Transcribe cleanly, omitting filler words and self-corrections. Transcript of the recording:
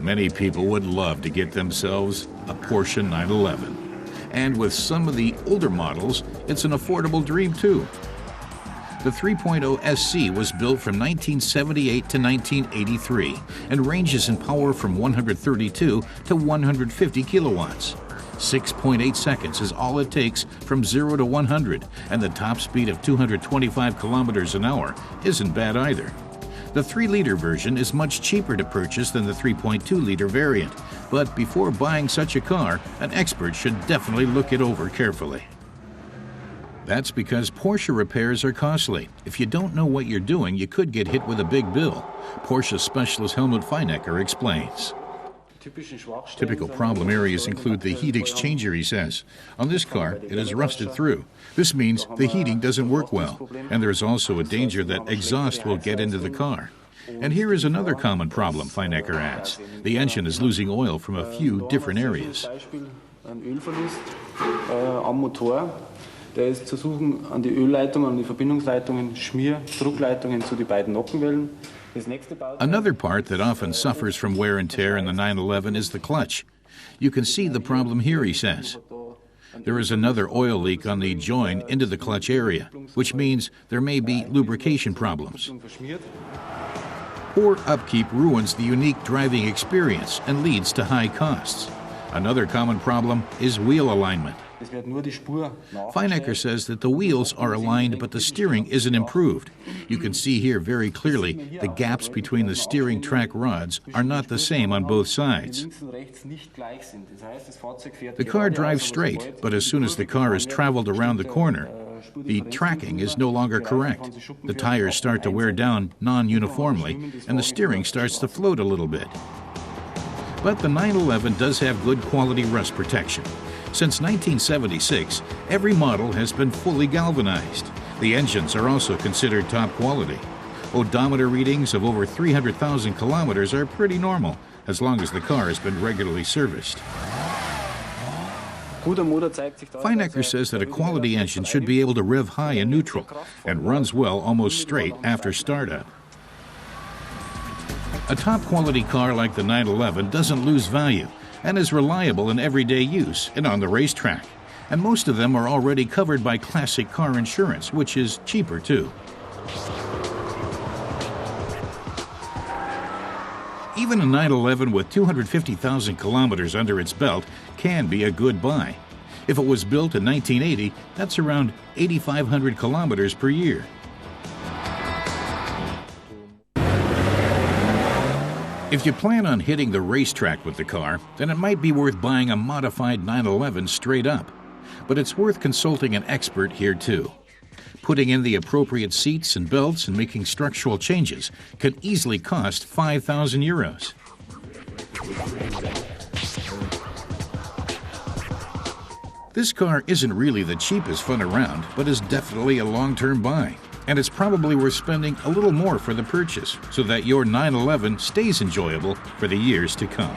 Many people would love to get themselves a Porsche 911. And with some of the older models, it's an affordable dream too. The 3.0 SC was built from 1978 to 1983 and ranges in power from 132 to 150 kilowatts. 6.8 seconds is all it takes from 0 to 100, and the top speed of 225 kilometers an hour isn't bad either. The 3-liter version is much cheaper to purchase than the 3.2-liter variant, but before buying such a car, an expert should definitely look it over carefully. That's because Porsche repairs are costly. If you don't know what you're doing, you could get hit with a big bill. Porsche specialist Helmut Freinecker explains. Typical problem areas include the heat exchanger, he says. On this car, it is rusted through. This means the heating doesn't work well, and there is also a danger that exhaust will get into the car. And here is another common problem, Freinecker adds. The engine is losing oil from a few different areas. Der ist zu suchen an die Ölleitungen, an die Verbindungsleitungen, Druckleitungen zu die beiden Nockenwellen. Another part that often suffers from wear and tear in the 911 is the clutch. You can see the problem here, he says. There is another oil leak on the join into the clutch area, which means there may be lubrication problems. Poor upkeep ruins the unique driving experience and leads to high costs. Another common problem is wheel alignment. Freinecker says that the wheels are aligned, but the steering isn't improved. You can see here very clearly the gaps between the steering track rods are not the same on both sides. The car drives straight, but as soon as the car has traveled around the corner, the tracking is no longer correct. The tires start to wear down non-uniformly, and the steering starts to float a little bit. But the 911 does have good quality rust protection. Since 1976, every model has been fully galvanized. The engines are also considered top quality. Odometer readings of over 300,000 kilometers are pretty normal, as long as the car has been regularly serviced. Freinecker says that a quality engine should be able to rev high in neutral and runs well almost straight after startup. A top-quality car like the 911 doesn't lose value and is reliable in everyday use and on the racetrack. And most of them are already covered by classic car insurance, which is cheaper too. Even a 911 with 250,000 kilometers under its belt can be a good buy. If it was built in 1980, that's around 8,500 kilometers per year. If you plan on hitting the racetrack with the car, then it might be worth buying a modified 911 straight up. But it's worth consulting an expert here too. Putting in the appropriate seats and belts and making structural changes can easily cost 5,000 euros. This car isn't really the cheapest fun around, but is definitely a long-term buy. And it's probably worth spending a little more for the purchase so that your 911 stays enjoyable for the years to come.